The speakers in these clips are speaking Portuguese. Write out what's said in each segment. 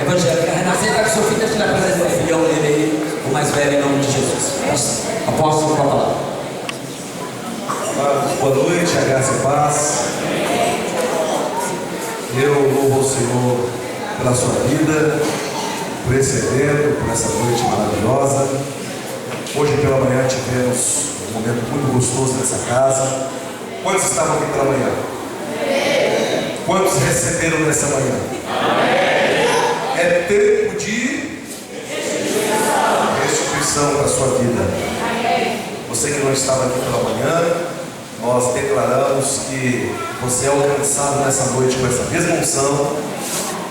Evangélica Renascer, para que o seu filho esteja presente o filhão dele aí, o mais velho, em nome de Jesus. Apóstolo, para falar. Boa noite, a graça e paz. Eu louvo ao Senhor pela sua vida, por esse evento, por essa noite maravilhosa. Hoje pela manhã tivemos um momento muito gostoso nessa casa. Quantos estavam aqui pela manhã? Quantos receberam nessa manhã? É tempo de restituição para a sua vida. Você que não estava aqui pela manhã, nós declaramos que você é alcançado nessa noite com essa mesma unção,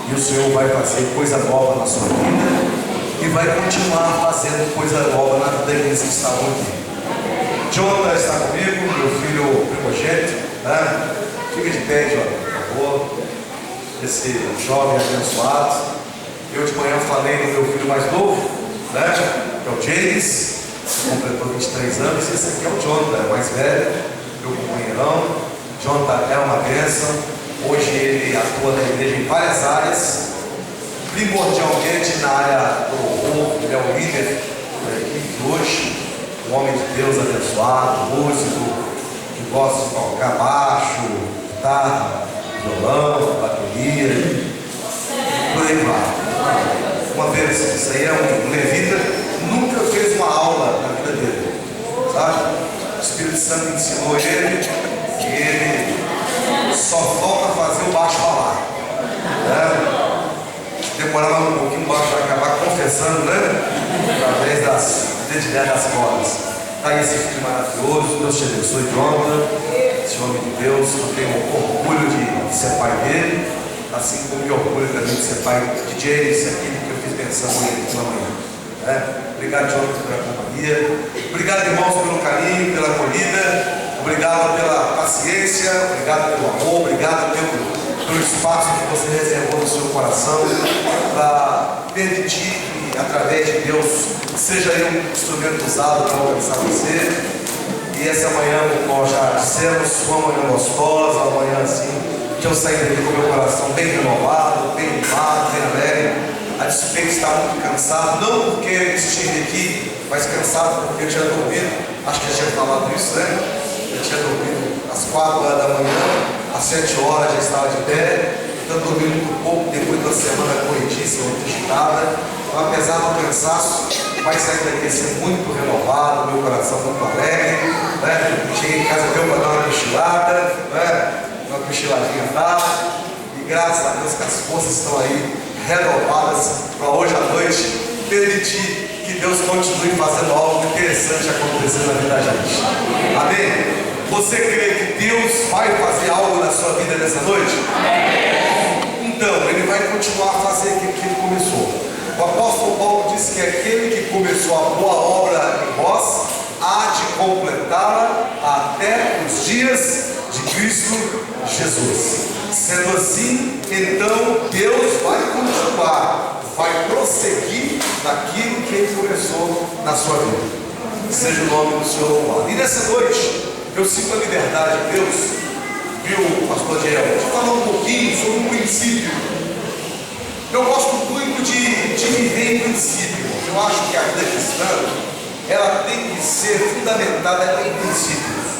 e o Senhor vai fazer coisa nova na sua vida e vai continuar fazendo coisa nova na vida daqueles que estavam aqui. Jonathan está comigo, meu filho primogênito, né? Fica de pé, Jonathan, por favor. Esse jovem abençoado. Eu de manhã falei do meu filho mais novo, né? Que é o James, completou 23 anos. Esse aqui é o Jonathan, mais velho, meu companheirão. Jonathan é uma bênção. Hoje ele atua na igreja em várias áreas, primordialmente na área do louvor. Ele é o líder da equipe hoje, um homem de Deus abençoado, músico, que gosta de tocar baixo, guitarra, violão, bateria, por aí vai. Uma bênção. Isso aí é um levita, nunca fez uma aula na vida dele, sabe? O Espírito Santo ensinou ele que ele só falta fazer o baixo falar, né? Demorava um pouquinho, o baixo vai acabar confessando, né? Através das dedilhadas das cordas. Está aí esse filho maravilhoso. Deus te abençoe, Jonathan, esse homem de Deus. Eu tenho orgulho de ser pai dele, assim como me orgulho também de ser pai de James, aquele que eu fiz menção ele pela manhã. Obrigado, Jonathan, pela companhia. Obrigado, irmãos, pelo carinho, pela acolhida. Obrigado pela paciência, obrigado pelo amor, obrigado pelo espaço que você reservou no seu coração para permitir que, através de Deus, seja aí um instrumento usado para alcançar você. E essa manhã, como nós já dissemos, uma manhã gostosa, uma manhã assim, que eu saí daqui com o meu coração bem renovado, bem animado, bem alegre. A despeito de estar muito cansado, não porque estive aqui, mas cansado porque eu tinha dormido. Acho que eu tinha falado isso, né? Eu tinha dormido às 4 horas da manhã, às 7 horas já estava de pé, então dormi muito pouco, depois da semana corridíssima, muito agitada. Então, apesar do cansaço, vai sair daqui assim muito renovado, meu coração muito alegre, né? Cheguei em casa, deu para dar uma cochilada, né? Uma cochiladinha tarde, e graças a Deus que as forças estão aí renovadas para hoje à noite permitir que Deus continue fazendo algo interessante acontecer na vida da gente. Amém? Você crê que Deus vai fazer algo na sua vida nessa noite? Então, Ele vai continuar a fazer aquilo que Ele começou. O apóstolo Paulo disse que aquele que começou a boa obra em vós há de completá-la até os dias de Cristo Jesus. Sendo assim, então Deus vai continuar, vai prosseguir naquilo que Ele começou na sua vida. Seja o nome do Senhor louvado. E nessa noite, eu sinto a liberdade de Deus, viu, pastor Diel, de falar um pouquinho sobre um princípio. Eu gosto muito de viver em princípio. Eu acho que a vida cristã, ela tem que ser fundamentada em princípios.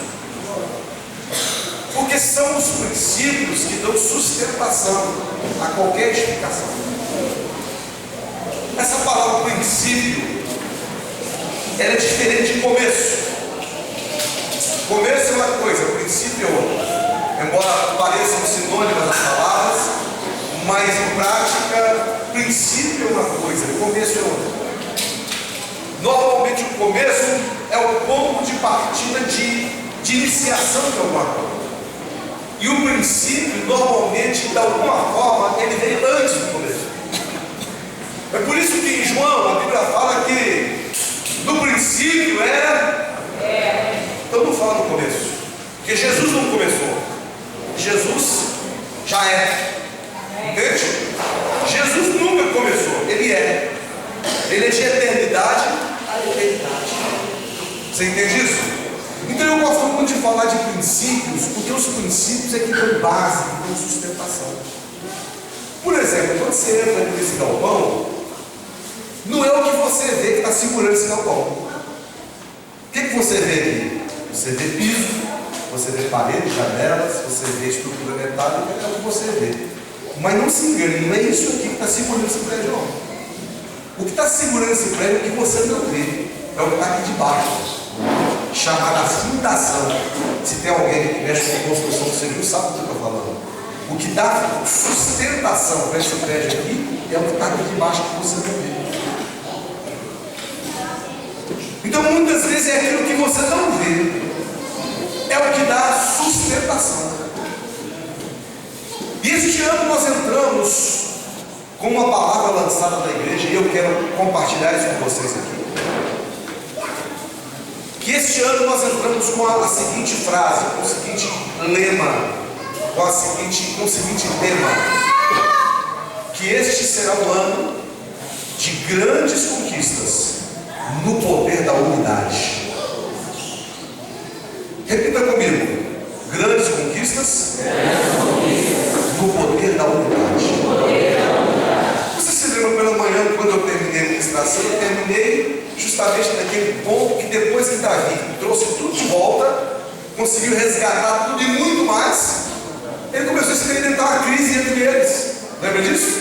Porque são os princípios que dão sustentação a qualquer explicação. Essa palavra princípio, ela é diferente de começo. Começo é uma coisa, princípio é outra. Embora pareçam sinônimas as palavras, mas em prática, princípio é uma coisa, começo é outra. Normalmente o começo é o ponto de partida de iniciação de alguma coisa. E o princípio, normalmente, de alguma forma, ele vem antes do começo. É por isso que em João, a Bíblia fala que no princípio era... Então não fala no começo, porque Jesus não começou. Jesus já é. Entende? Jesus nunca começou, Ele é. Ele é de eternidade a eternidade. Você entende isso? Então eu gosto muito de falar de princípios, porque os princípios é que dão base, que dão sustentação. Por exemplo, quando você entra nesse galpão, não é o que você vê que está segurando esse galpão. O que você vê aqui? Você vê piso, você vê paredes, janelas, você vê estrutura metálica, é o que você vê. Mas não se engane, não é isso aqui que está segurando esse prédio, não. O que está segurando esse prédio é o que você não vê, é o que está aqui debaixo, chamada fundação. Se tem alguém que mexe com construção civil, sabe do que eu estou falando. O que dá sustentação para esse prédio aqui é o que está aqui debaixo que você não vê. Então muitas vezes é aquilo que você não vê, é o que dá sustentação. E este ano nós entramos com uma palavra lançada da igreja, e eu quero compartilhar isso com vocês aqui. Que este ano nós entramos com a seguinte frase, com o seguinte lema, com o seguinte tema: que este será um ano de grandes conquistas no poder da unidade. Repita comigo: grandes conquistas no poder da unidade. Você se lembra pela manhã, quando eu terminei a ministração, eu terminei justamente naquele ponto que depois que Davi trouxe tudo de volta, conseguiu resgatar tudo e muito mais, ele começou a experimentar uma crise entre eles. Lembra disso?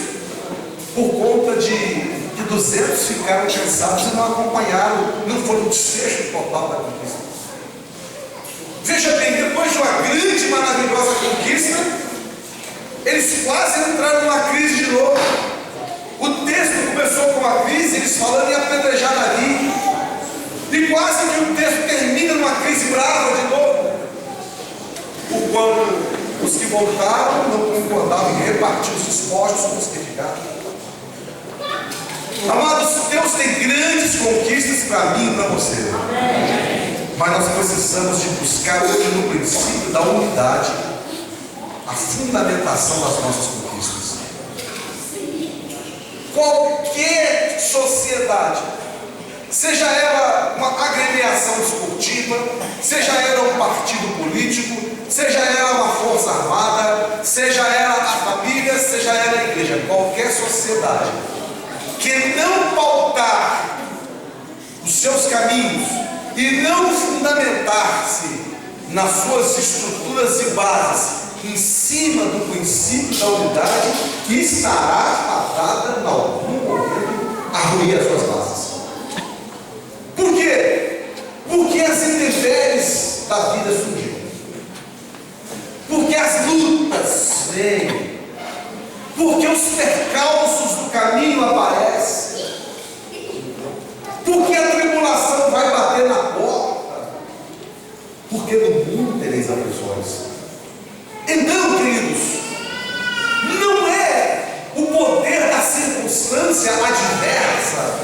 Por conta de que 200 ficaram cansados e não acompanharam, não foram o desfecho total da conquista. Veja bem, depois de uma grande e maravilhosa conquista, eles quase entraram numa crise de novo. O texto começou com uma crise, eles falando em apedrejar Davi, e quase que o texto termina numa crise brava de novo. O quando os que voltaram não concordavam em repartir os espostos com os que ficaram. Amados, Deus tem grandes conquistas para mim e para você. Mas nós precisamos de buscar hoje no princípio da unidade a fundamentação das nossas conquistas. Qualquer sociedade, seja ela uma agremiação esportiva, seja ela um partido político, seja ela uma força armada, seja ela a família, seja ela a igreja, qualquer sociedade que não pautar os seus caminhos e não fundamentar-se nas suas estruturas e bases em cima do princípio da unidade, estará fatada em algum momento a ruir as suas bases. Por quê? Porque as intempéries da vida surgiram, porque as lutas vêm, porque os percalços do caminho aparecem, porque a tribulação vai bater na porta, porque no mundo tereis aflições. Então, queridos, não é o poder da circunstância adversa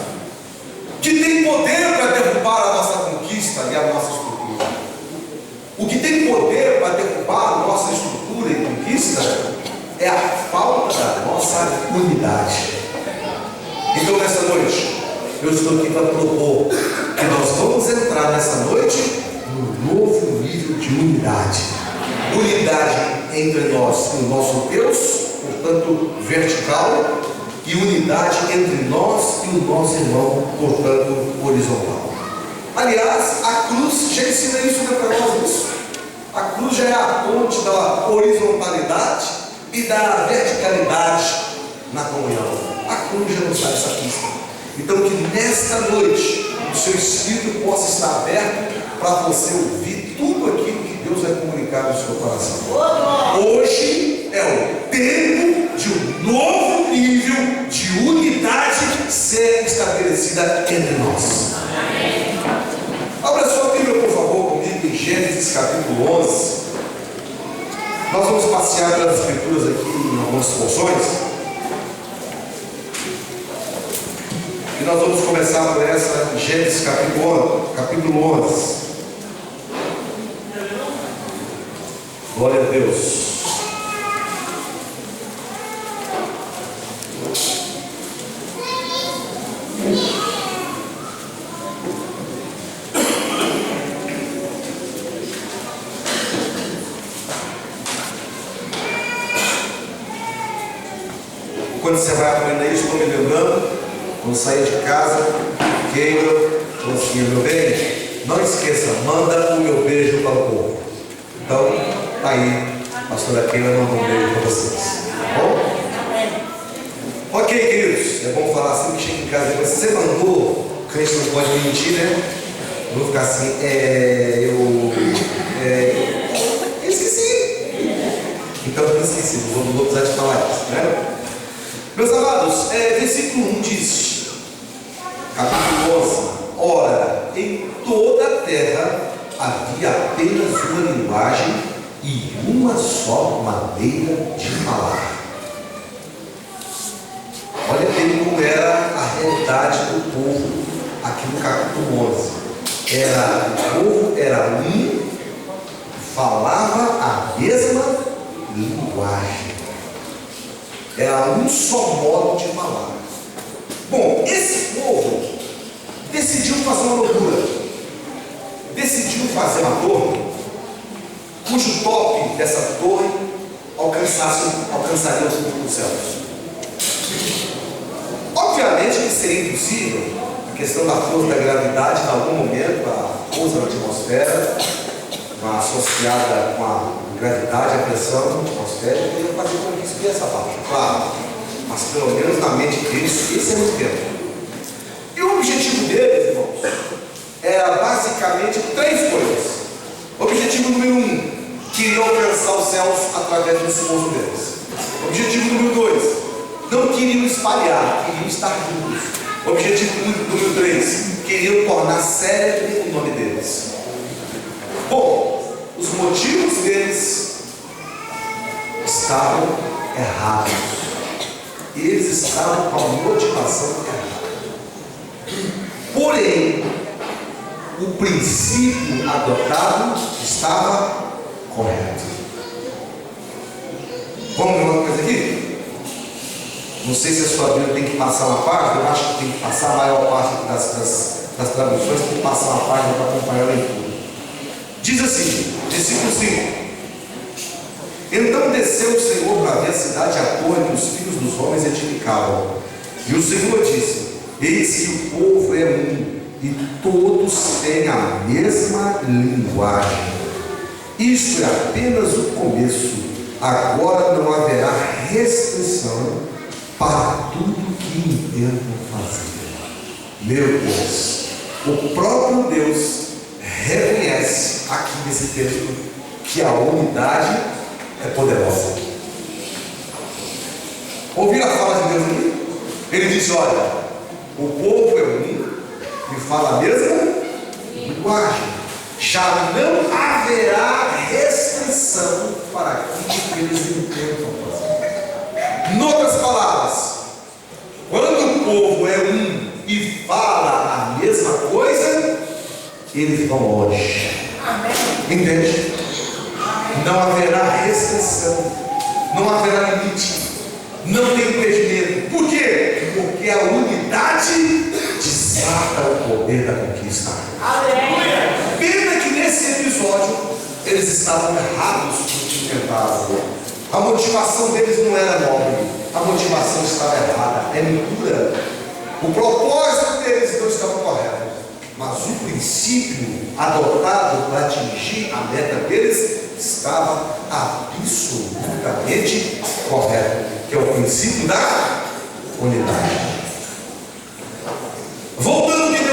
que tem poder para derrubar a nossa conquista e a nossa estrutura. O que tem poder para derrubar a nossa estrutura e conquista é a falta da nossa unidade. Então, nessa noite, eu estou aqui para propor que nós vamos entrar nessa noite num novo nível de unidade. Unidade entre nós e o nosso Deus, portanto vertical, e unidade entre nós e o nosso irmão, portanto horizontal. Aliás, a cruz já ensina isso para nós. Isso. A cruz já é a ponte da horizontalidade e da verticalidade na comunhão. A cruz já nos dá essa pista. Então que nesta noite o seu espírito possa estar aberto para você ouvir tudo aquilo que Deus vai comunicar no seu coração. Hoje é o tempo de um novo nível de unidade ser estabelecida entre nós. Abra sua Bíblia, por favor, comigo em Gênesis capítulo 11. Nós vamos passear pelas escrituras aqui em algumas porções. E nós vamos começar por essa em Gênesis capítulo 11. Glória a Deus. Quando você vai aprender isso, estou me lembrando, quando sair de casa, Keila falou assim: meu bem, não esqueça, manda o meu beijo para o povo. Então, tá aí, a pastora Keila manda um beijo para vocês. Tá bom? Ok, queridos, é bom falar assim que chega em casa depois. Você mandou, o crente não pode mentir, né? Eu vou ficar assim, eu esqueci. Então eu esqueci, não vou precisar de falar isso, né? Meus amados, versículo 1 diz, capítulo 11: ora, em toda a terra havia apenas uma linguagem e uma só maneira de falar. Olha bem como era a realidade do povo aqui no capítulo 11. O povo era um, falava a mesma linguagem. Era um só modo de falar. Bom, esse povo decidiu fazer uma loucura. Decidiu fazer uma torre cujo tope dessa torre alcançaria os céus. Obviamente que seria impossível a questão da força da gravidade, em algum momento, a força da atmosfera, associada com a gravidade, a pressão atmosférica, ia fazer com que isso viesse abaixo, claro, mas pelo menos na mente deles, esse é o tempo. E o objetivo deles, irmãos, era basicamente três coisas. Objetivo número 1, queriam alcançar os céus através do esposo deles. Objetivo número 2, não queriam espalhar, queriam estar juntos. Objetivo número 3, queriam tornar célebre o nome deles. Bom, os motivos deles estavam errados. Eles estavam com a motivação errada. Porém, o princípio adotado estava correto. Vamos ver uma coisa aqui? Não sei se a sua Bíblia tem que passar uma página, eu acho que tem que passar a maior parte das traduções, tem que passar uma página para acompanhar a leitura. Diz assim, versículo 5: então desceu o Senhor para ver a cidade à toa que os filhos dos homens edificavam. E o Senhor disse: eis que o povo é um, e todos têm a mesma linguagem. Isto é apenas o começo. Agora não haverá restrição para tudo que intentam fazer. Meu Deus, o próprio Deus reconhece aqui nesse texto que a unidade é poderosa. Ouviram a fala de Deus aqui? Ele disse: olha, o povo é um e fala a mesma linguagem. Já não haverá restrição para aquilo que eles intentam fazer. Em outras palavras, quando o povo é um e fala a mesma coisa, eles vão longe. Entende? Não haverá restrição, não haverá limite, não tem impedimento. Por quê? Porque a unidade desata o poder da conquista. Pena que nesse episódio eles estavam errados no que tentavam. A motivação deles não era nobre, a motivação estava errada, é impura. O propósito deles não estava correto, mas o princípio adotado para atingir a meta deles estava absolutamente correto, que é o princípio da unidade. Voltando ao que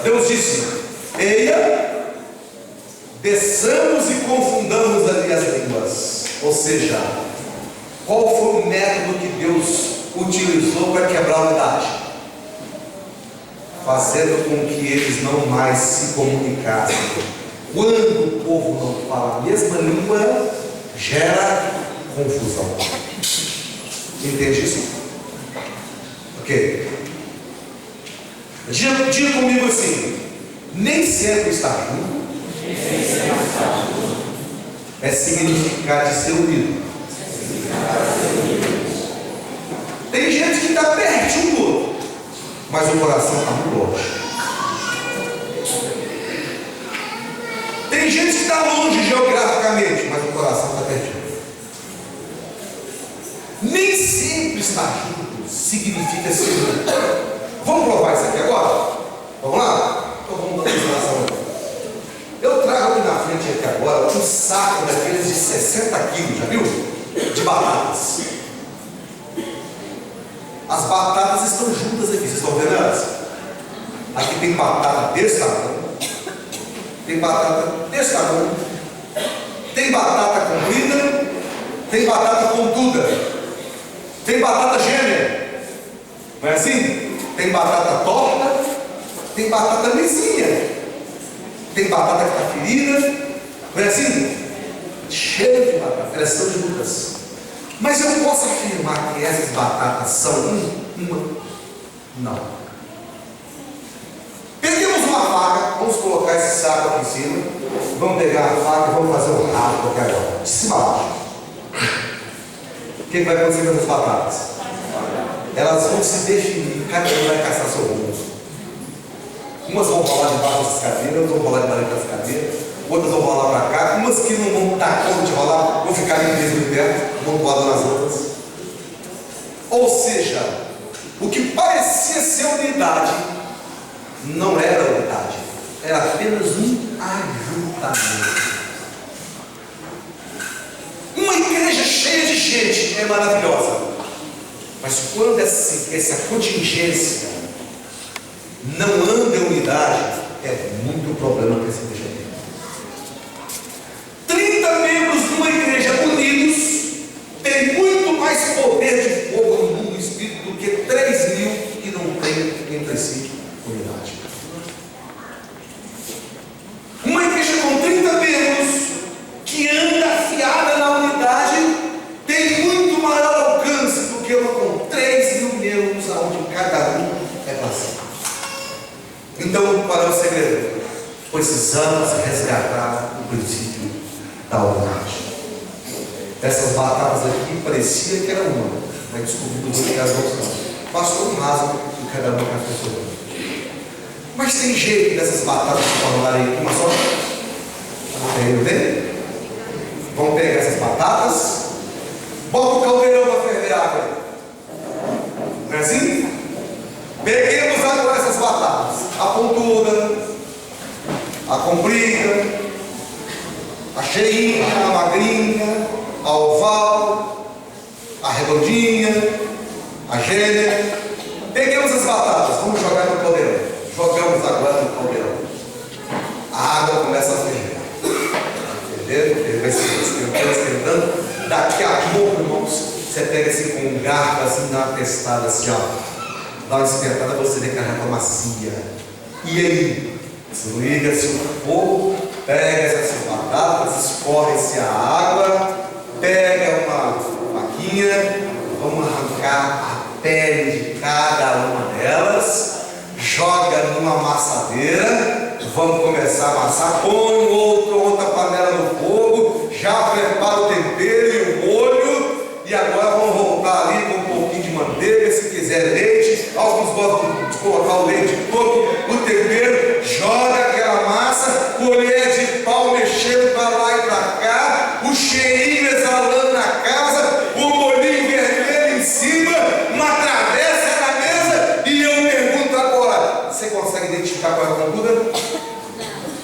Deus disse: eia, desçamos e confundamos ali as línguas. Ou seja, qual foi o método que Deus utilizou para quebrar a unidade? Fazendo com que eles não mais se comunicassem. Quando o povo não fala a mesma língua, gera confusão. Entende isso? Ok. Diga comigo assim: nem sempre estar junto é significar de ser unido. Tem gente que está pertinho do outro, mas o coração está muito longe. Tem gente que está longe geograficamente, mas o coração está pertinho. Nem sempre sempre estar junto significa ser junto. Vamos provar isso aqui agora? Vamos lá? Então vamos dar uma instalação aqui. Eu trago aqui na frente aqui agora um saco daqueles de 60 quilos, já viu? De batatas. As batatas estão juntas aqui, vocês estão vendo elas? Aqui tem batata desse tamanho, tem batata desse tamanho, tem batata comprida, tem batata pontuda, tem batata gêmea, não é assim? Tem batata torta, tem batata lisinha, tem batata que está ferida, não é assim? Cheio de batata, elas são juntas. Mas eu posso afirmar que essas batatas são uma? Não. Peguemos uma faca, vamos colocar esse saco aqui em cima, vamos pegar a faca e vamos fazer um rasgo aqui agora, de cima a baixo. O que vai acontecer com essas batatas? Elas vão se definir, cada um vai caçar seu rumo. Umas vão rolar debaixo dessas cadeiras, outras vão rolar debaixo dessas cadeiras, outras vão rolar para cá, umas que não vão dar conta de rolar, vão ficar ali mesmo de perto, vão rolar nas outras. Ou seja, o que parecia ser unidade, não era unidade, era apenas um ajuntamento. Uma igreja cheia de gente é maravilhosa, mas quando essa contingência não anda em unidade, é muito problema que essa igreja tem. 30 membros de uma igreja unidos tem muito mais poder de fogo no mundo espírito do que 3.000 que não têm entre si unidade. Uma igreja com 30 membros que anda afiada na unidade tem muito maior alcance do que uma com 3.000 membros, onde cada um é passivo. Então, qual é o segredo? Precisamos resgatar o princípio da unidade. Essas batatas aqui parecia que era uma, mas descobrindo que elas não são. Passou um rasgo e cada uma com a sua. Mas tem jeito dessas batatas se tornarem uma só? Tem, não tem? Vamos pegar essas batatas, bota o caldeirão para ferver água. Não é assim? Peguemos agora essas batatas, a pontuda, a comprida, a cheinha, a magrinha, a oval, a redondinha, a gêmea. Peguemos as batatas, vamos jogar no caldeirão. Jogamos agora no caldeirão. A água começa a ferver. Ele vai se esquentando. Daqui a pouco, irmãos, você pega assim com um garfo, assim, dá uma testada assim, ó. Dá uma esquentada, você vê que a água está macia. E aí? Você liga-se o fogo, pega essas batatas, escorre-se a água, pega uma faquinha, vamos arrancar a pele de cada uma delas, joga numa amassadeira, vamos começar a amassar, põe outra panela no fogo, já prepara o tempero e o molho, e agora vamos voltar ali com um pouquinho de manteiga, se quiser leite, alguns gostam de colocar o leite de coco, o tempero, joga aquela massa, colher de pau mexendo para lá e para cá, o cheirinho exalando na casa, o molhinho vermelho em cima, uma travessa na mesa, e eu pergunto agora, você consegue identificar qual é a comprida?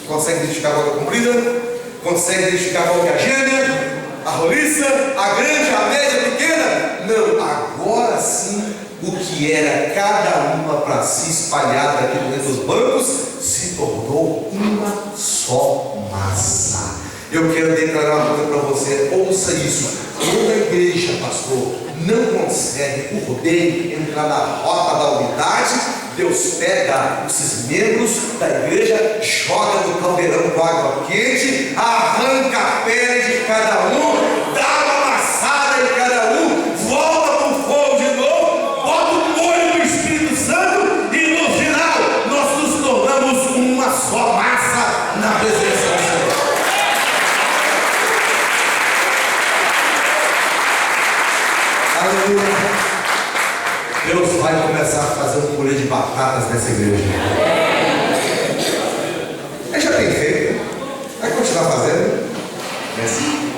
Consegue identificar qual é a comprida? Consegue identificar qual é a gêmea? A roliça? A grande, a média, a pequena? Não, agora sim, o que era cada uma para si espalhada aqui dentro dos bancos, se tornou uma só massa. Eu quero declarar uma coisa para você, ouça isso. Toda a igreja, pastor, não consegue por poder entrar na rota da unidade. Deus pega esses membros da igreja, joga no caldeirão com água quente, arranca a pele de cada um, dá uma amassada em cada um, volta para o fogo de novo, bota o molho do Espírito Santo e no final nós nos tornamos uma só massa na presença do Senhor. Aleluia. Deus vai começar a fazer um purê de batatas nessa igreja. Ele já tem feito, vai continuar fazendo. É assim.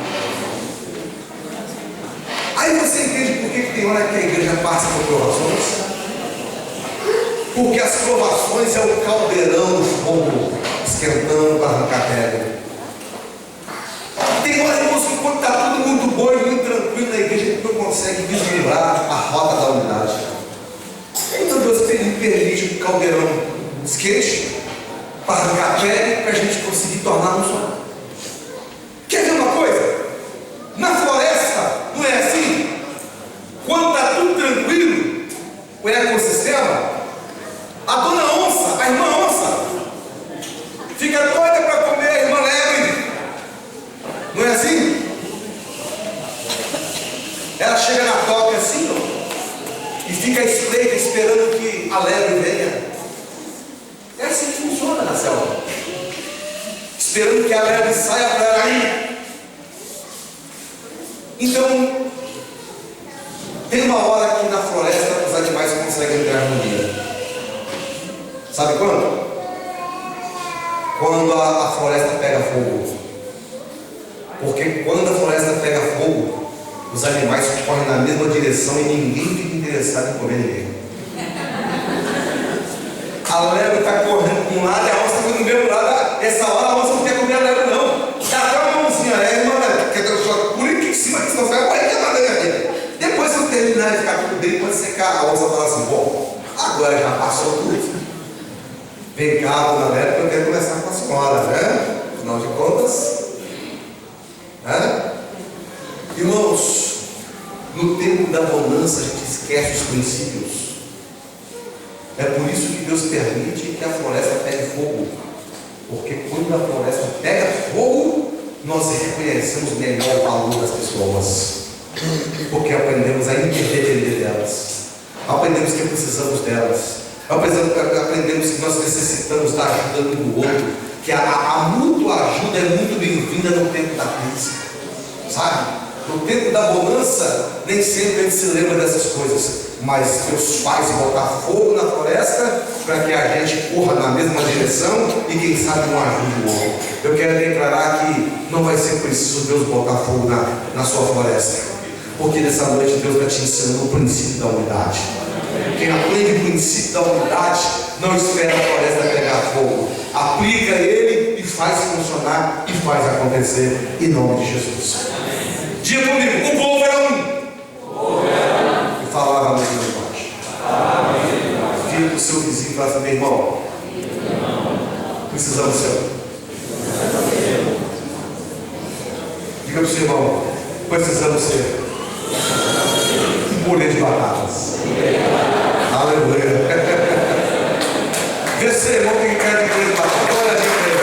A Aí você entende por que tem hora que a igreja passa por provações? Porque as provações é o caldeirão do fogo esquentando para arrancar pedra. Tem hora, irmãos, que quando está tudo muito bom e muito tranquilo na igreja, a gente não consegue vislumbrar a rota da unidade. Então Deus permite que o caldeirão esquente para arrancar pedra para a gente conseguir tornar um só. Quer ver uma coisa? Na floresta, não é assim? Quando está tudo tranquilo, o ecossistema, a dona onça, a irmã onça, fica doida para comer a irmã lebre. Não é assim? Ela chega na toca assim, ó, e fica espreita esperando que a lebre venha. É assim que funciona na selva. Esperando que a lebre saia para ela ir. Então, tem uma hora que na floresta os animais conseguem ter harmonia. Sabe quando? Quando a floresta pega fogo. Porque quando a floresta pega fogo, os animais correm na mesma direção e ninguém fica interessado em comer ninguém. A lebre está correndo para um lado e a onça está no mesmo lado. Essa hora a onça não quer comer a lebre, não. Dá até uma mãozinha, irmã, quer que eu jogue por aqui em cima, que senão vai morrer queimada na minha vida. Depois que eu terminar de ficar tudo bem, pode secar. A onça fala assim: bom, agora já passou tudo. Vem cá, dona lebre, eu quero conversar com a senhora, né? Afinal de contas, né? Irmãos, no tempo da bonança a gente esquece os princípios. É por isso que Deus permite que a floresta pegue fogo. Porque quando a floresta pega fogo, nós reconhecemos melhor o valor das pessoas. Porque aprendemos a interdepender delas. Aprendemos que precisamos delas. Aprendemos que nós necessitamos da ajuda um do outro. Que a mútua ajuda é muito bem-vinda no tempo da crise. Sabe? No tempo da bonança, nem sempre a gente se lembra dessas coisas. Mas Deus faz botar fogo na floresta para que a gente corra na mesma direção e quem sabe não ajude o outro. Eu quero declarar que não vai ser preciso Deus botar fogo na sua floresta, porque nessa noite Deus está te ensinando o princípio da unidade. Quem aprende o princípio da unidade não espera a floresta pegar fogo, aplica ele e faz funcionar e faz acontecer em nome de Jesus. Diga comigo: o povo era um. Falava a mesma linguagem. Vira para o seu vizinho e fala assim: meu irmão, precisamos ser. Diga para o seu irmão: precisamos ser um purê de batatas. Aleluia. Vê se irmão que quer de purê de batatas. Olha a gente aí.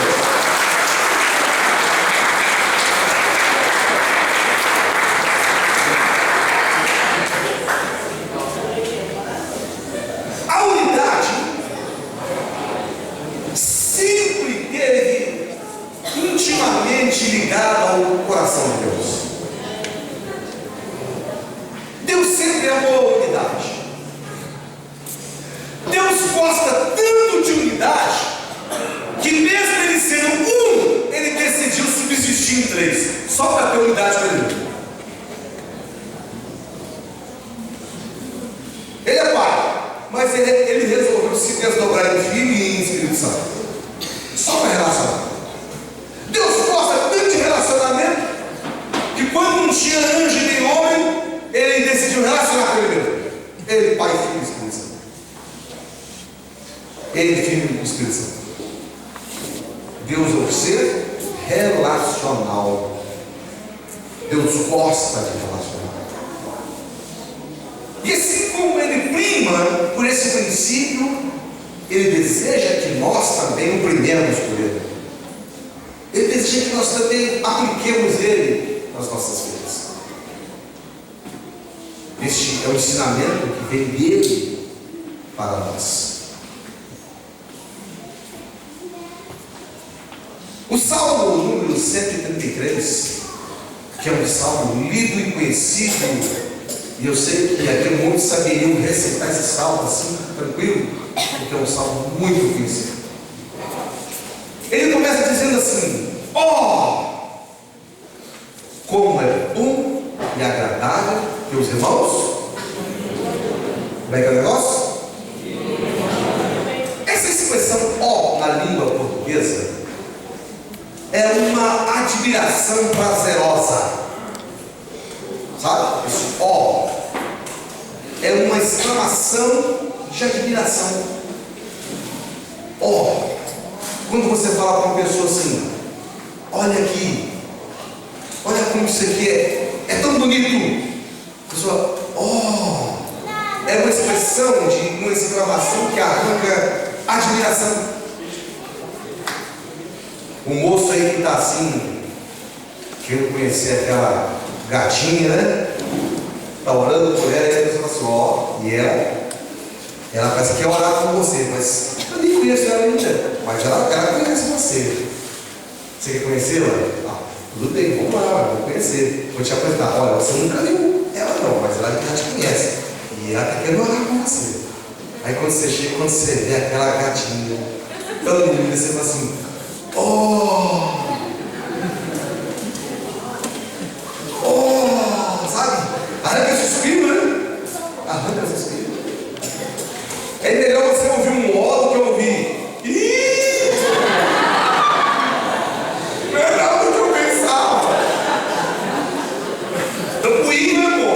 Ligado ao coração de Deus. Deus sempre amou a unidade. Deus gosta tanto de unidade que mesmo ele sendo um, ele decidiu subsistir em três, só para ter unidade com ele. Ele é pai, mas ele resolveu se desdobrar em Filho e em Espírito Santo, só para relacionar. Deus gosta tanto de relacionamento que quando não tinha anjo nem homem, ele decidiu relacionar com ele mesmo. Ele, Pai, Filho e Espírito Santo. Ele, Filho e Espírito Santo. Deus é um ser relacional. Deus gosta de relacionar. E assim como ele prima por esse princípio, ele deseja que nós também o primemos por ele. Ele deseja que nós também apliquemos ele nas nossas vidas. Este é o ensinamento que vem dele para nós. O Salmo número 133, que é um salmo lido e conhecido, e eu sei que aqui muitos saberiam recitar esse salmo assim, tranquilo, porque é um salmo muito conhecido. Ele começa dizendo assim: ó, como é bom e agradável E os irmãos? Como é que é o negócio? Essa expressão ó na língua portuguesa é uma admiração prazerosa. Sabe? Esse ó é uma exclamação de admiração. Ó, quando você fala para uma pessoa assim: olha aqui, olha como isso aqui é tão bonito. A pessoa, ó, é uma expressão de uma exclamação que arranca admiração. O moço aí que está assim, querendo conhecer aquela gatinha, né? Está orando por ela e a pessoa fala assim: ó, e ela parece que quer orar por você, mas eu nem conheço ela ainda, mas ela conhece você. Você quer conhecê-la? Ah, tudo bem, vamos lá, vou conhecer. Vou te apresentar. Olha, você nunca viu ela não, mas ela já te conhece. E ela está querendo orar com você. Aí quando você chega, quando você vê aquela gatinha, todo mundo, você fala assim: oh! Oh! Sabe? Arranca esse espírito, né? Arranca esse espírito. É melhor você ouvir um ó do que ouvir ih! Melhor do que eu pensava. Então, o i, né, amor?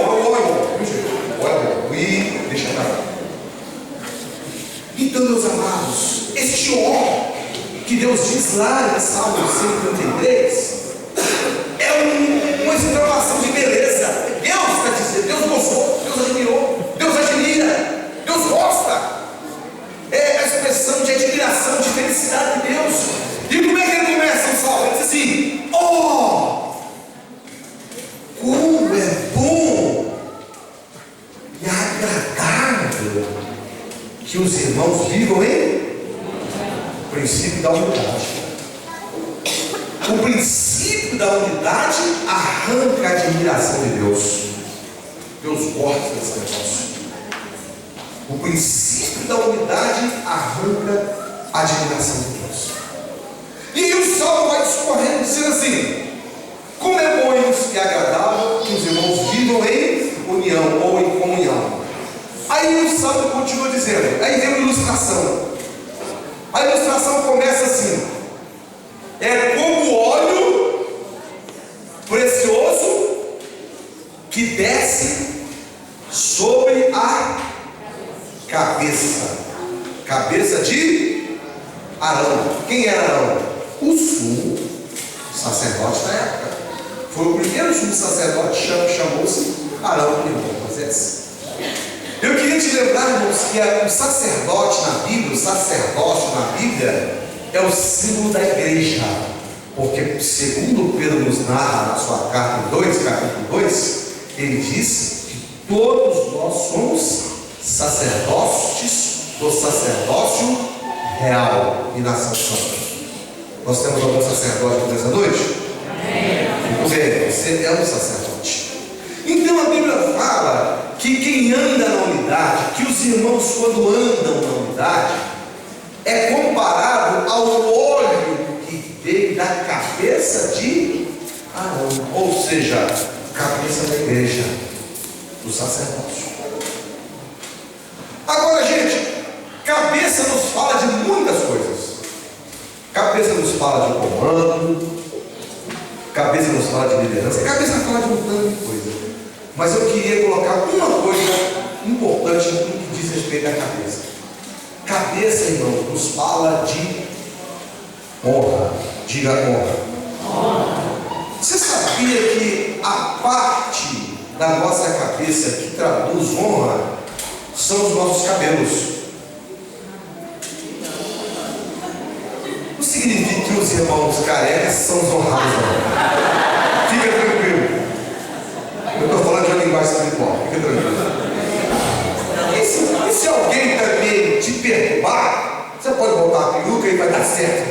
Olha, o i, deixa pra lá. Então, meus amados, este ó que Deus diz lá em Salmo 133 é uma exclamação de beleza. Deus está dizendo, Deus gostou, Deus admirou, Deus admira, Deus gosta. É a expressão de admiração, de felicidade de Deus. E como é que ele começa o salmo? Ele diz assim: oh, como é bom e agradável que os irmãos vivam em princípio da unidade. O princípio da unidade arranca a admiração de Deus. Deus gosta desse negócio. O princípio da unidade arranca a admiração de Deus. E aí o salmo vai discorrendo, dizendo assim: como é bom e agradável que os irmãos vivam em união ou em comunhão. Aí o salmo continua dizendo, aí vem uma ilustração. A ilustração começa assim: é como óleo precioso que desce sobre a cabeça de Arão. Quem era Arão? O sumo sacerdote da época. Foi o primeiro sumo sacerdote, chamou-se Arão, irmão Moisés. Eu queria te lembrar, irmãos, que o sacerdote na Bíblia, o sacerdócio na Bíblia, é o símbolo da igreja. Porque, segundo Pedro nos narra na sua carta 2, capítulo 2, ele diz que todos nós somos sacerdotes do sacerdócio real e nação santa. Nós temos algum sacerdote aqui nessa noite? Muito bem, você é um sacerdote. Então a Bíblia fala que quem anda na unidade, que os irmãos quando andam na unidade, é comparado ao óleo que veio da cabeça de Arão, ou seja, cabeça da igreja, do sacerdócio. Agora, gente, cabeça nos fala de muitas coisas. Cabeça nos fala de comando, cabeça nos fala de liderança, cabeça fala de um tanto de coisa. Mas eu queria colocar uma coisa importante no que diz respeito à cabeça. Cabeça, irmão, nos fala de honra. Diga honra. Você sabia que a parte da nossa cabeça que traduz honra são os nossos cabelos? Não significa que os irmãos carecas são os honrados, não. Fica tranquilo. Eu estou falando de uma linguagem espiritual. Fica tranquilo. E se alguém também te perturbar, você pode botar a peruca e vai dar certo.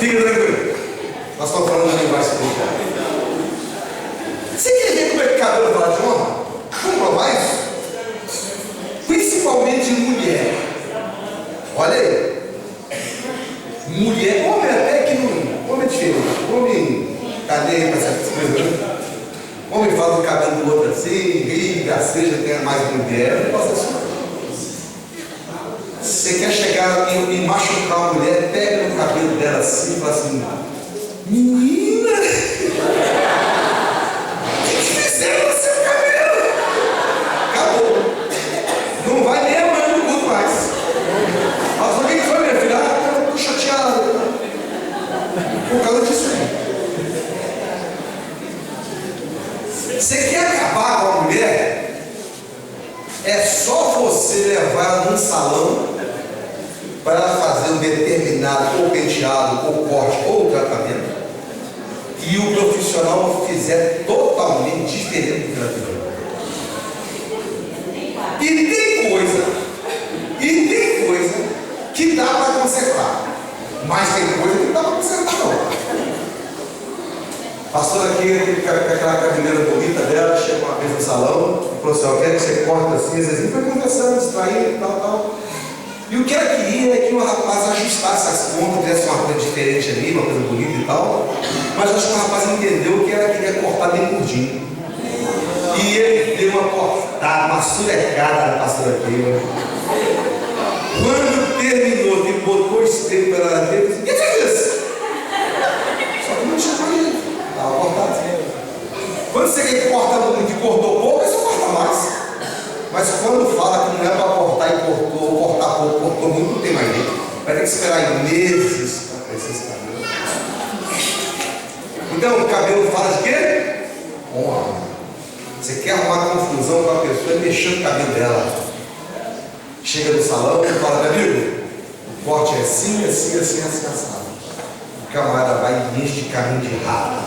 Fica tranquilo. Nós estamos falando de uma linguagem espiritual. Você quer ver como é que cabelo fala de honra? Vamos provar isso? Principalmente mulher. Olha aí. Mulher, homem até que não. Homem é diferente. Homem, cadê aí para essa coisa? Homem homem fala do cabelo do outro assim, ri, gaceja, tem mais mulher, não posso assim. Você quer chegar e machucar uma mulher, pega no cabelo dela assim e fala assim: menina, o que fizeram no seu cabelo? Acabou. Não vai nem amanhã no culto mais. Mas o que foi, minha filha? Ah, eu tô chateado por causa disso aí. Você quer acabar com a mulher? É só você levar ela num salão para ela fazer um determinado ou penteado, ou corte, ou tratamento, e o profissional fizer totalmente diferente do que ela fez. E tem coisa que dá para consertar, mas tem coisa que não dá para consertar não. A pastora aqui, com aquela cabeleireira bonita dela, chegou uma vez no salão e falou assim: eu quero que você corte assim, às vezes foi conversando, distraindo e tal. E o que ela queria é que o rapaz ajustasse as contas, tivesse uma coisa diferente ali, uma coisa bonita e tal. Mas acho que o rapaz entendeu que ela queria cortar bem curtinho. E ele deu uma cortada, uma surecada na pastora aqui. Quando terminou, que botou o espelho para ela ver, ele disse: o que é isso? Só que não tinha mais. Estava cortado assim. Quando você quer que corta muito e cortou pouco, você corta mais. Mas quando fala que não é para cortar e cortou, ou cortar pouco, cortou muito, não tem mais jeito. Vai ter que esperar meses para crescer esse cabelo. Então, o cabelo fala de quê? Honra. Você quer arrumar confusão com a pessoa e mexer no cabelo dela. Chega no salão e fala: meu amigo, o corte é assim, assim, assim, assim, assado. O camarada vai e enche de caminho de rato.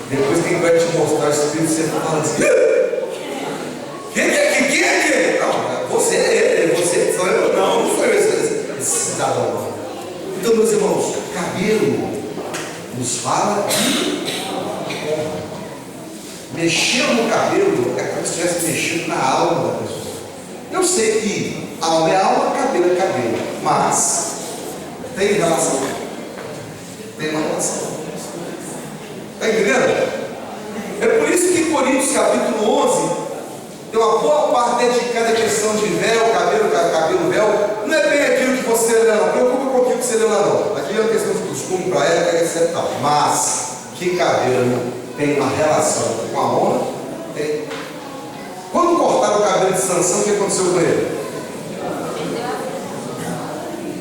Depois quem vai te mostrar o espírito, você fala assim: quem é aquele? Não, você é ele, você sou eu. Não foi esse cidadão. Então, meus irmãos, o cabelo nos fala de honra. Mexer no cabelo é como se tivesse mexido na alma da pessoa. Eu sei que alma é alma, cabelo é cabelo, mas tem relação. Tem uma relação. Está entendendo? É por isso que em Coríntios capítulo 11 tem uma boa parte dedicada à questão de véu, cabelo, véu. Não é bem aquilo que você lê, não. Preocupa um pouquinho que você leu lá, não. Aquilo é uma questão de costume para ela, etc e tal. Mas que cabelo tem uma relação com a honra? Tem. Quando cortaram o cabelo de Sansão, o que aconteceu com ele?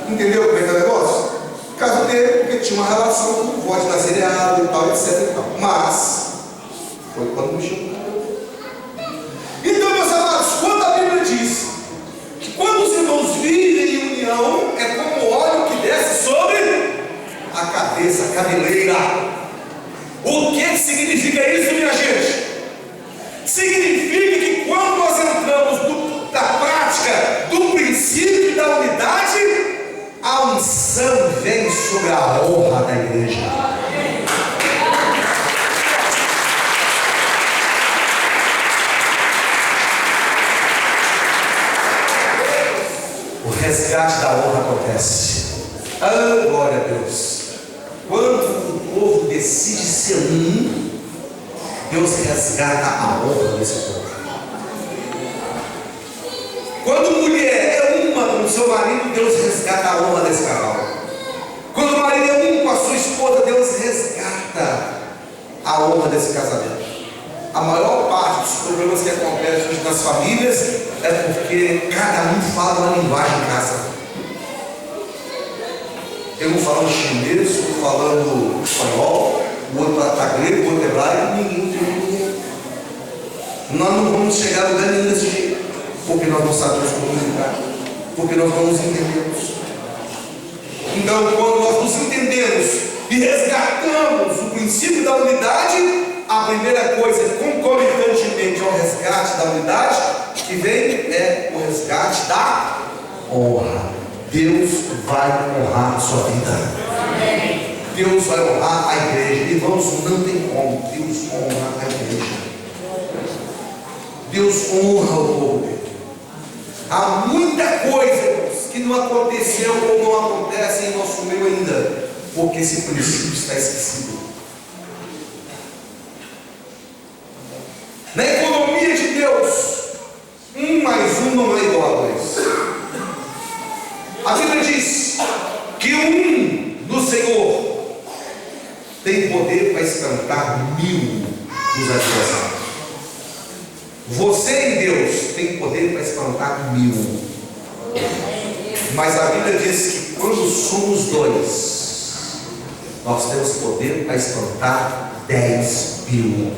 Entendeu como é que é o negócio? O caso dele, porque tinha uma relação com o voto da cereada e tal, etc e tal. Mas foi quando mexeu com o cabelo. Então, meus amados, quando a Bíblia diz que quando os irmãos vivem em união, é como o óleo que desce sobre a cabeça, a cabeleira. O que significa isso, minha gente? Significa que quando nós entramos na prática do princípio da unidade, a unção vem sobre a honra da igreja. O resgate da honra acontece. Ah, glória a Deus. Quando o povo decide ser um, Deus resgata a honra desse povo. Quando mulher é uma com o seu marido, Deus resgata a honra desse casal. Quando o marido é um com a sua esposa, Deus resgata a honra desse casamento. A maior parte dos problemas que acontecem hoje nas famílias é porque cada um fala uma linguagem em casa. Tem um falando chinês, um falando espanhol, o outro está grego, o outro hebraico, ninguém entende. Nós não vamos chegar a lugar nenhum desse jeito, porque nós não sabemos comunicar, porque nós não nos entendemos. Então, quando nós nos entendemos e resgatamos o princípio da unidade, a primeira coisa, concomitantemente ao resgate da unidade, que vem é o resgate da honra. Deus vai honrar a sua vida. Amém. Deus vai honrar a igreja. Irmãos, não tem como. Deus honra a igreja. Deus honra o povo dele. Há muita coisa que não aconteceu ou não acontece em nosso meio ainda, porque esse princípio está esquecido. Na economia de Deus, 1 mais 1 não é igual a 2. A Bíblia diz que no Senhor tem poder para espantar 1000 dos adversários. Você em Deus tem poder para espantar 1000. Mas a Bíblia diz que quando somos 2, nós temos poder para espantar 10.000.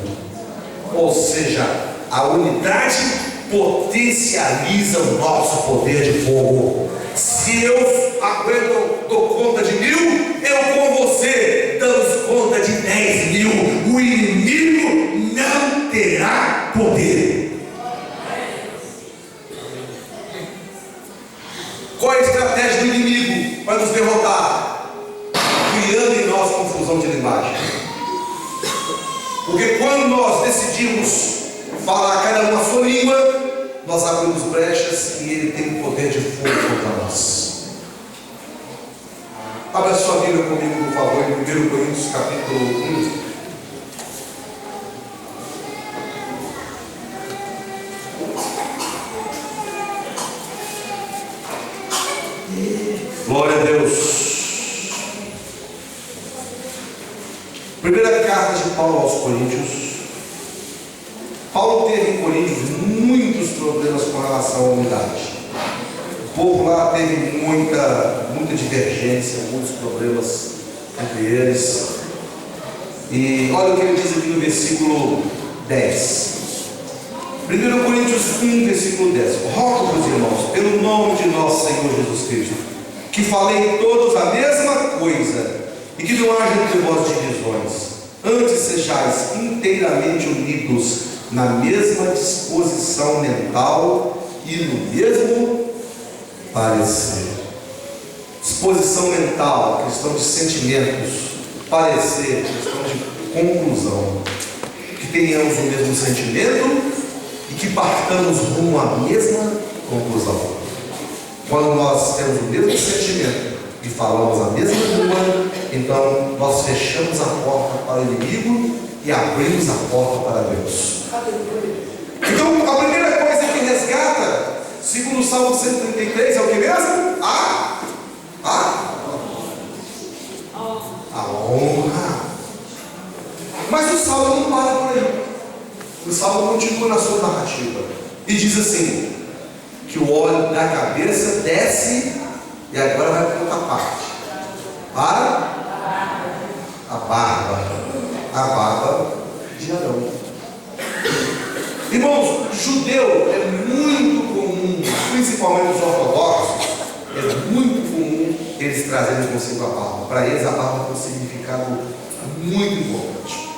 Ou seja, a unidade potencializa o nosso poder de fogo. Se eu aguento, dou conta de 1000, eu com você damos conta de 10.000. O inimigo não terá poder. Qual é a estratégia do inimigo para nos derrotar? Criando em nós confusão de linguagem. Porque quando nós decidimos falar cada um a sua língua, nós abrimos brechas e ele tem o poder de fogo contra nós. Abra sua Bíblia comigo, por favor, em 1 Coríntios capítulo 1. Glória a Deus. Primeira carta de Paulo aos Coríntios. Paulo teve em Coríntios muitos problemas com relação à unidade. O povo lá teve muita divergência, muitos problemas entre eles. E olha o que ele diz aqui no versículo 10. 1 Coríntios 1, versículo 10. Rogo-vos, irmãos, pelo nome de nosso Senhor Jesus Cristo, que falei todos a mesma coisa, e que não haja entre vós divisões. Antes sejais inteiramente unidos na mesma disposição mental e no mesmo parecer. Disposição mental, questão de sentimentos. Parecer, questão de conclusão. Que tenhamos o mesmo sentimento e que partamos rumo à mesma conclusão. Quando nós temos o mesmo sentimento e falamos a mesma língua, então nós fechamos a porta para o inimigo e abrimos a porta para Deus. Então a primeira coisa que resgata, segundo o Salmo 133, é o que mesmo? A honra. Mas o Salmo não para por aí. O Salmo continua na sua narrativa e diz assim: que o óleo da cabeça desce e agora vai para outra parte, para a barba de Arão. Irmãos, judeu é muito comum, principalmente os ortodoxos, é muito comum eles trazerem consigo a barba. Para eles a barba tem um significado muito importante.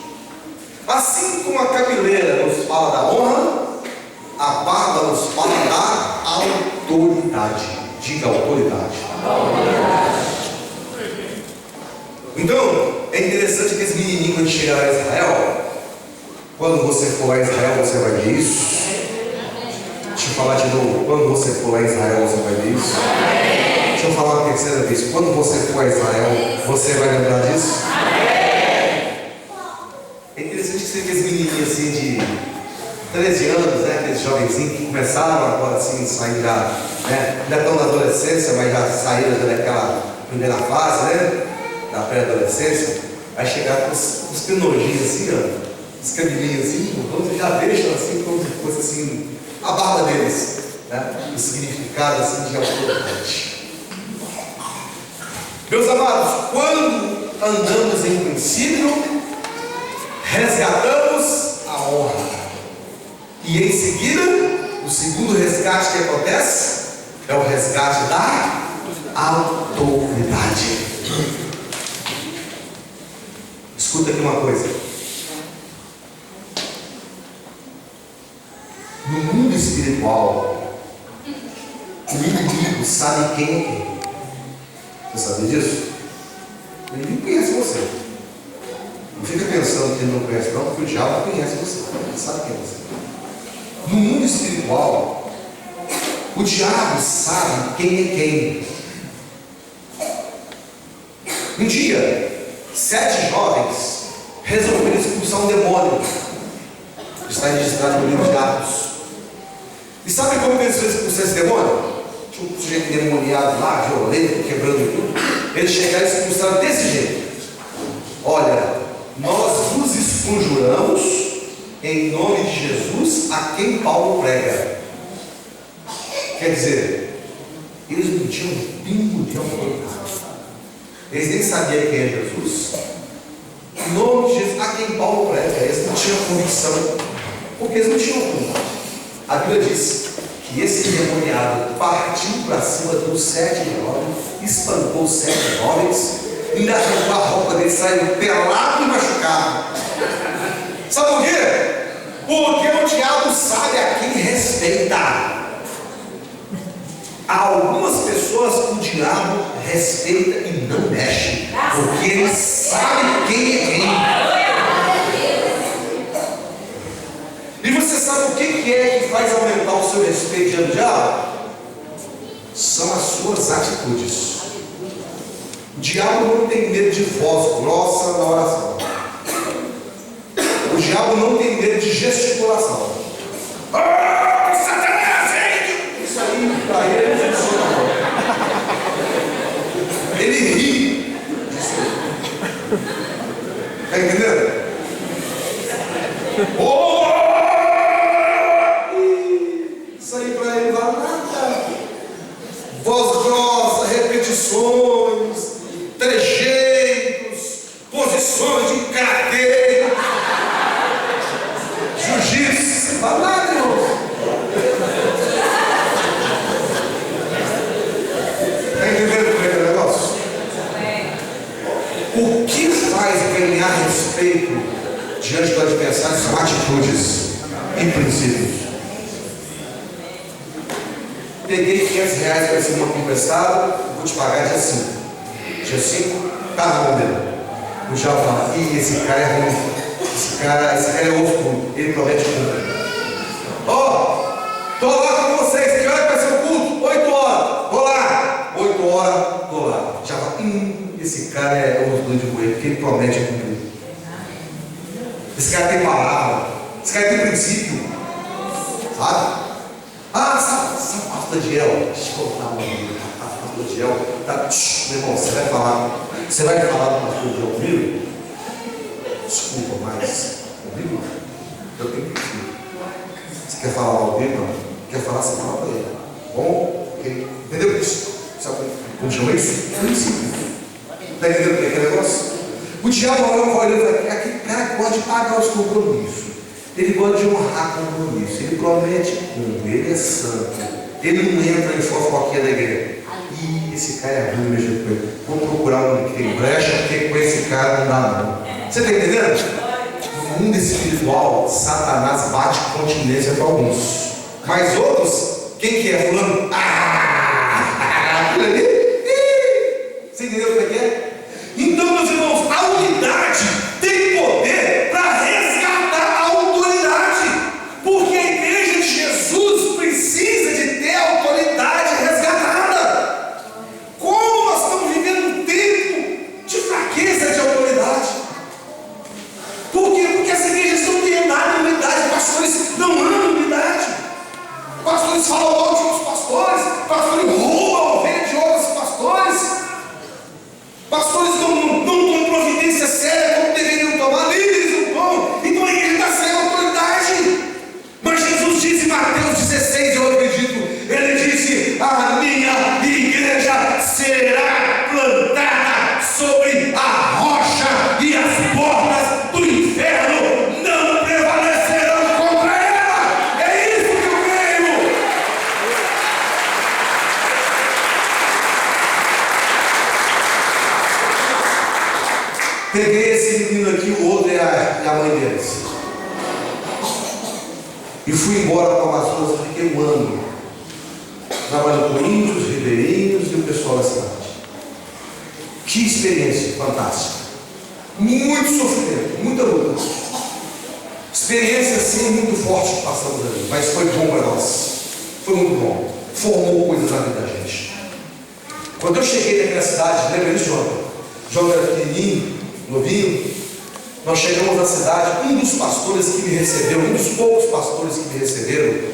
Assim como a cabeleira nos fala da honra, a barba nos fala da autoridade. Diga autoridade. Então, é interessante que esse menininho, quando chegar a Israel, quando você for a Israel, você vai ver isso. Deixa eu falar de novo. Quando você for a Israel, você vai ver isso. Deixa eu falar a terceira vez. Quando você for a Israel, você vai lembrar disso. É interessante que você vê esse menininho assim de 13 anos, né? Aqueles jovenzinhos que começaram agora assim, saindo já, né? Ainda estão na adolescência, mas já saíram daquela primeira fase, né? Da pré-adolescência. Vai chegar com os penojinhos assim, ó. Os cabelinhos assim, você já deixam assim, como se fosse assim, a barba deles, né? O significado assim de autoridade. Meus amados, quando andamos em princípio, resgatamos a honra. E em seguida, o segundo resgate que acontece é o resgate da autoridade. Escuta aqui uma coisa. No mundo espiritual, o inimigo sabe quem é quem. Você sabia disso? O inimigo conhece você. Não fica pensando que ele não conhece não, porque o diabo conhece você. Ele sabe quem é você. No mundo espiritual, o diabo sabe quem é quem. Um dia, 7 jovens resolveram expulsar um demônio Está registrado no livro de Atos. E sabe como que eles expulsaram esse demônio? Tinha um sujeito demoniado lá, violento, quebrando tudo. Eles chegaram e expulsaram desse jeito. Olha, nós vos esconjuramos em nome de Jesus, a quem Paulo prega. Quer dizer, eles não tinham um pingo de autoridade. Eles nem sabiam quem é Jesus. Em nome de Jesus, a quem Paulo prega. Eles não tinham convicção, porque eles não tinham autoridade. A Bíblia diz que esse endemoniado partiu para cima dos 7 jovens, espancou os 7 jovens, ainda arrancou a roupa dele, saiu pelado e machucado. Sabe por quê? Porque o diabo sabe a quem respeita. Algumas pessoas o diabo respeita e não mexe, porque ele sabe quem é quem. E você sabe o que é que faz aumentar o seu respeito diante do diabo? São as suas atitudes. O diabo não tem medo de voz grossa na oração. O diabo não tem medo de gesticulação. Oh, Satanás, isso aí para ele não funciona. Ele ri disso. Está entendendo? Oh, isso aí para ele não vai nada. Voz grossa, repetições, trejeitos, posições de karatê, jiu-jitsu, vai nada, irmão. Está entendendo como é que é o negócio? O que faz ganhar respeito diante do adversário são atitudes e princípios. Peguei R$500 para esse banco emprestado, vou te pagar dia 5. Dia 5, tá na mão dele. O diabo fala, ih, esse cara é ruim. Esse cara é oscuro. Ele promete cumprir. Ó, tô lá com vocês. Que hora vai ser o culto? 8 horas. Vou lá. 8 horas, tô lá. Já fala, esse cara é oscuro de moer, porque ele promete cumprir. Esse cara tem palavra. Esse cara tem princípio. Sabe? Ah, sabe pastor Adiel? Deixa eu colocar a mão aqui. Pastor Adiel, tá? Meu irmão, você vai falar do pastor Adiel comigo? Desculpa, mas comigo não. Eu tenho princípio. Você quer falar mal dele? Não. Quer falar, você fala para ele. Bom? Entendeu isso? Sabe como chama isso? Princípio. Está entendendo o que é aquele negócio? O diabo olha e fala, aquele cara pode pagar os compromissos. Ele gosta de honrar compromisso. Ele promete cumprir. Ele é santo. Ele não entra em fofoquinha da igreja. Ih, esse cara é ruim, mexer com ele. Vou procurar um que tem brecha, porque com esse cara não dá não. Você está entendendo? No mundo espiritual, Satanás bate continência para alguns. Mas outros, quem que é fulano? Aquilo ali. Você entendeu o que é? Então, meus irmãos, a unidade tem poder para resgatar a autoridade, porque a igreja de Jesus precisa de ter a autoridade resgatada. Como nós estamos vivendo um tempo de fraqueza de autoridade? Por quê? Porque as igrejas não têm nada de unidade, pastores não amam unidade, pastores falam mal de outros pastores, pastores roubam a ovelha de outros pastores. Pastores não tomam providência séria como deveriam tomar, líderes não tomam, então a igreja está sem autoridade. Mas Jesus disse em Mateus 16, eu acredito, ele disse, a minha igreja será plantada sobre a rocha e as portas do inferno não prevalecerão contra ela. É isso que eu creio. Peguei esse menino aqui, o outro é a mãe deles. E fui embora para o Amazonas, fiquei um ano trabalhando com índios, ribeirinhos e o pessoal da cidade. Que experiência fantástica. Muito sofrimento, muita luta. Experiência assim muito forte que passamos ali, mas foi bom para nós. Foi muito bom. Formou coisas na vida da gente. Quando eu cheguei naquela cidade, lembra disso, João? João era pequenininho, novinho. Nós chegamos na cidade, um dos pastores que me recebeu, um dos poucos pastores que me receberam,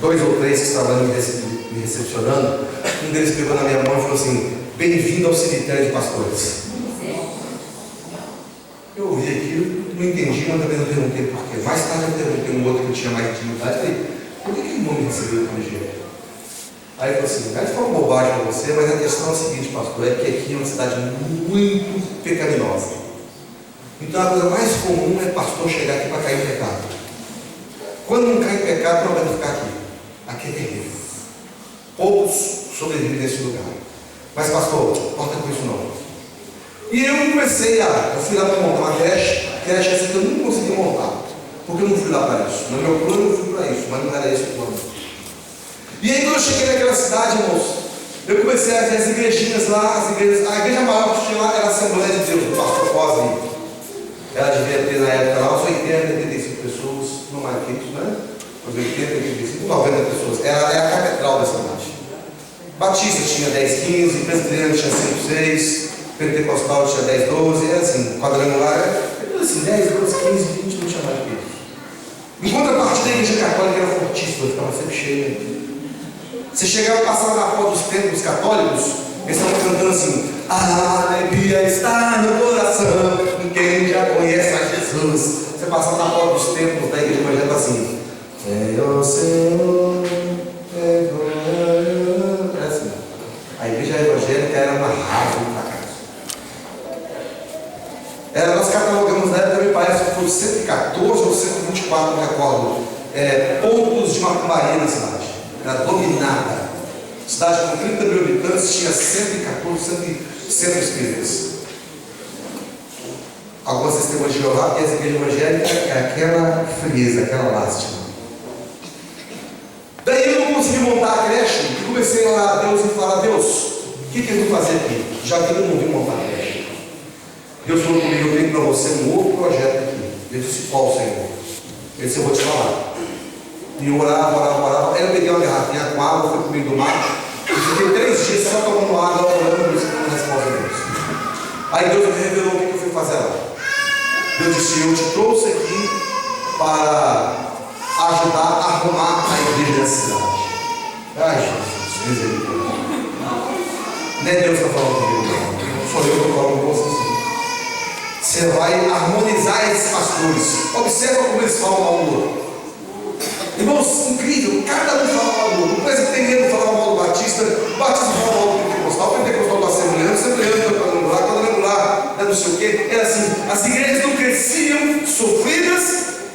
2 ou 3 que estavam ali me recepcionando, um deles pegou na minha mão e falou assim: bem-vindo ao cemitério de pastores. Eu ouvi aquilo, não entendi, mas também não perguntei por quê. Mais tarde eu perguntei um outro que eu tinha mais intimidade, falei: por que o irmão me recebeu daquele jeito? Aí ele falou assim: vai falar uma bobagem para você, mas a questão é a seguinte, pastor, é que aqui é uma cidade muito pecaminosa. Então a coisa mais comum é pastor chegar aqui para cair em pecado. Quando não cai em pecado, não vai ficar aqui. Aqui é terrível. Poucos sobrevivem nesse lugar. Mas pastor, não importa com isso não. E eu comecei eu fui lá para montar uma creche essa que eu nunca consegui montar. Porque eu não fui lá para isso. No meu plano eu fui para isso, mas não era esse o plano. E aí quando eu cheguei naquela cidade, irmãos, eu comecei a ver as igrejinhas lá, a igreja maior que tinha lá era a Assembleia de Deus, do pastor Cosme. Ela devia ter na época lá uns 80, 85 pessoas, não mais que isso, né? Uns 80, 85, 90 pessoas. Era a catedral da cidade. Batista tinha 10, 15, presbiteriano tinha 5, 6, pentecostal tinha 10, 12, era assim, quadrangular era assim, 10, 12, 15, 20, não tinha mais que isso. Em contrapartida, a igreja católica era fortíssima, ficava sempre cheia. Você chegava a passar na porta dos templos católicos, eles estavam cantando assim: a alegria está no coração, quem já conhece a Jesus. Você passava na porta dos templos da igreja evangélica assim: Senhor, Senhor, é assim. A igreja evangélica era uma raiva de fracasso. Nós catalogamos na época, me parece que foi 114 ou 124, não recordo, pontos de macumbaria na cidade. Era dominada. Cidade com 30 mil habitantes tinha 114 centros espíritas. Algumas testemunhas de Jeová e as igrejas evangélicas é aquela frieza, aquela lástima. Daí eu não consegui montar a creche e comecei a orar a Deus e falar: Deus, o que eu vou fazer aqui? Já que eu não vim montar a creche. Deus falou comigo: eu tenho para você um outro projeto aqui. Eu disse: qual, Senhor? Ele disse: eu vou te falar. E eu orava. Aí eu peguei uma garrafinha com água, fui comigo do mar e fiquei 3 dias só tomando água, orando por resposta de Deus. Aí Deus me revelou o que eu fui fazer lá. Deus disse: eu te trouxe aqui para ajudar a arrumar a igreja da cidade. Ai, Jesus, misericórdia. Nem Deus está falando comigo, não. Sou eu que estou falando com você. Você vai harmonizar esses pastores. Observa como eles falam mal do outro. Irmãos, incrível, cada um fala mal do outro. O presbiteriano fala mal do Batista, o Batista fala mal do pentecostal, o pentecostal do assembleano, o assembleano do quadrangular, não sei o quê. Era assim, as igrejas não cresciam, sofridas,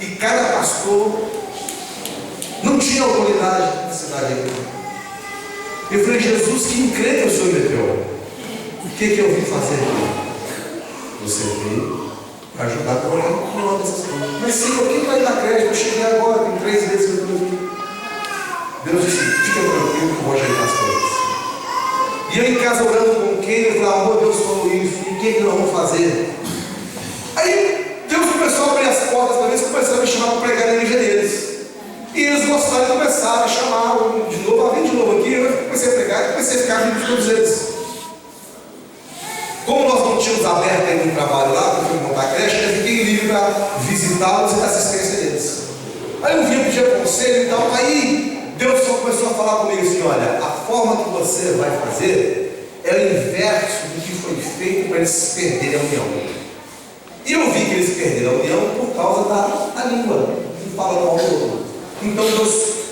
e cada pastor não tinha autoridade na cidade aqui. Eu falei: Jesus, que encrenca o Senhor meteu? O que eu vim fazer aqui? Você veio para ajudar a colocar no nome dessas coisas. Mas Senhor, quem vai dar crédito? Eu cheguei agora, tem 3 meses que eu estou aqui. Deus disse: fica tranquilo que eu vou ajeitar as coisas. E eu em casa orando com quem? Eu falei: amor, Deus falou isso, e o que nós vamos fazer? Aí Deus começou a abrir as portas para eles, começaram a me chamar para pregar na igreja deles. E eles gostaram e começaram a chamar de novo, vem de novo aqui. Eu comecei a pregar e comecei a ficar amigo de todos eles. Como nós não tínhamos aberto ainda um trabalho lá, para eu montar a creche, eu fiquei livre para visitá-los e dar assistência deles. Aí eu vinha pedir conselho e tal. Aí Deus só começou a falar comigo assim: olha, a forma que você vai fazer é o inverso do que foi feito para eles perderem a união. E eu vi que eles perderam a união por causa da língua, que fala mal do outro. Então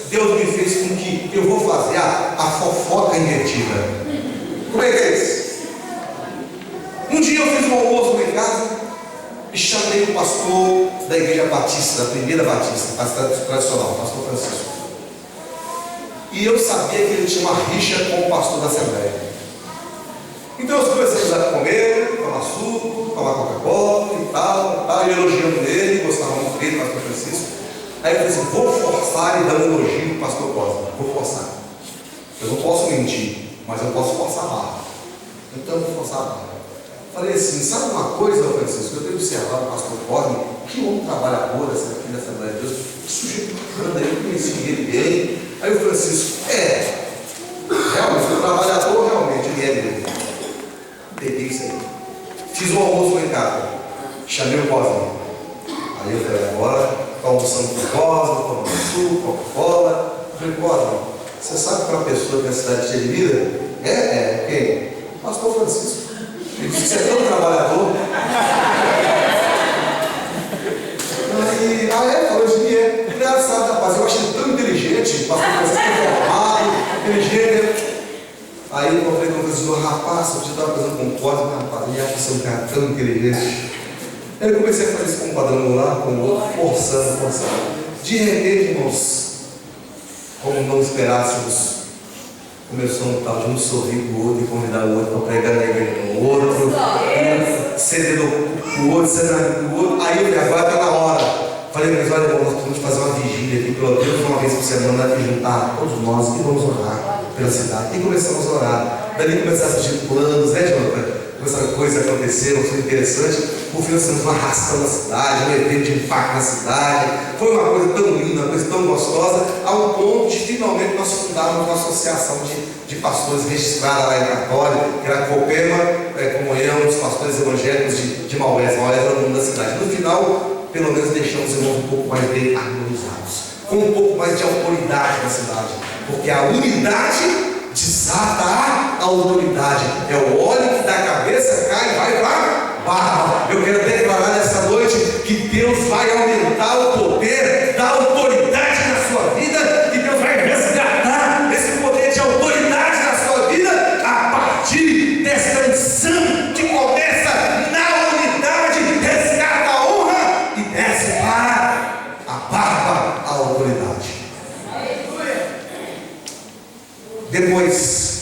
Deus me fez com que eu vou fazer a fofoca invertida. Como é que é isso? Um dia eu fiz um almoço lá em casa e chamei o pastor da igreja batista, da primeira batista, pastor tradicional, pastor Francisco. E eu sabia que ele tinha uma rixa com o pastor da Assembleia. Então eu comecei a comer, tomar suco, tomar Coca-Cola e tal, eu elogiando ele, gostava muito dele, pastor Francisco. Aí eu falei assim: vou forçar e dar um elogio para o pastor Costa. Vou forçar. Eu não posso mentir, mas eu posso forçar a barra. Então eu vou forçar a barra. Falei assim: sabe uma coisa, Francisco? Eu tenho observado o pastor Cosme, que homem trabalhador aqui da Assembleia de Deus, que sujeito grande, eu conheci ele bem. Aí o Francisco: realmente, o trabalhador realmente, ele é dele. Peguei isso aí. Fiz um almoço lá em casa, chamei o Cosme. almoçando com Cosmo, tomando suco, Coca-Cola. Eu falei, Cosmo, você sabe que uma pessoa que é a cidade de Ermida? Quem? Pastor Francisco. Ele disse que você é tão trabalhador. Hoje em dia, engraçado, rapaz, eu achei ele tão inteligente, pastor Francisco formado, inteligente. Aí eu falei com o professor, rapaz, eu estava fazendo com Cosmo, rapaz, ele acha que você é um cara tão inteligente. Aí eu comecei a fazer isso com um quadrangular, com o outro, forçando. De repente, irmãos, como não esperássemos, começou um tal de um sorrir do outro e convidar o outro para pregar na igreja do outro, cedendo o outro, cedendo o outro. Aí eu falei, agora está na hora. Falei, mas olha, irmão, nós vamos fazer uma vigília aqui, pelo menos uma vez por semana, e juntar todos nós e vamos orar pela cidade. E começamos a orar. Dali começaram a surgir planos, né, Jonathan? Essa coisa aconteceu, foi interessante. Por fim, nós fizemos uma arrastão na cidade, um evento de impacto na cidade. Foi uma coisa tão linda, uma coisa tão gostosa, ao ponto de finalmente nós fundarmos uma associação de pastores registrada lá em Cartório, que era a Copema, comunhão dos pastores evangélicos de Maués. Maués era o nome da cidade. No final, pelo menos deixamos os irmãos um pouco mais bem harmonizados, com um pouco mais de autoridade na cidade, porque a unidade desata a autoridade. É o óleo que da cabeça cai e vai para a barba. Eu quero declarar nessa noite que Deus vai aumentar o poder da autoridade na sua vida, que Deus vai resgatar esse poder de autoridade na sua vida a partir desta unção que começa na unidade, resgata a honra e desce para a barba a autoridade. Depois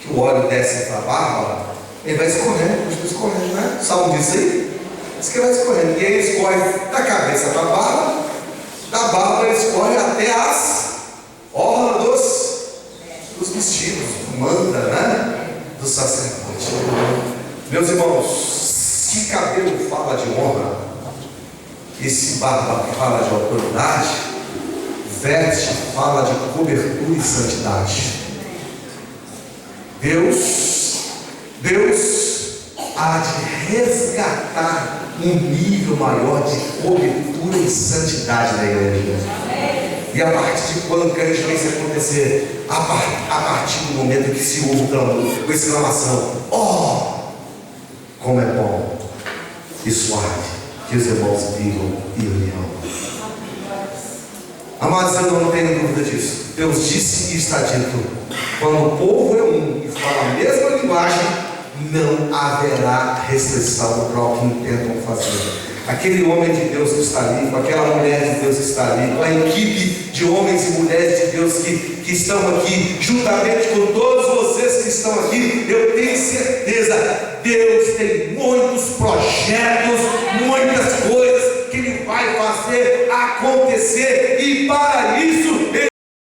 que o óleo desce para a barba, ele vai escorrendo, continua escorrendo, né? Salmo disso aí? Diz que vai escorrendo. E ele escorre da cabeça para a barba, da barba ele escorre até as orlas dos vestidos, do manta, né? Do sacerdote. Meus irmãos, se cabelo fala de honra, e se barba fala de autoridade, veste fala de cobertura e santidade. Deus há de resgatar um nível maior de cobertura e santidade da igreja. E a partir de quando que a gente vê isso acontecer? A partir do momento que se ouve o clamor, com exclamação: oh, como é bom e suave que os irmãos vivam em união. Amados, eu não tenho dúvida disso. Deus disse e está dito: quando o povo é um e fala a mesma linguagem, não haverá restrição para o que intentam fazer. Aquele homem de Deus que está ali, com aquela mulher de Deus que está ali, com a equipe de homens e mulheres de Deus que estão aqui, juntamente com todos vocês que estão aqui, eu tenho certeza, Deus tem muitos projetos, muitas coisas que Ele vai fazer acontecer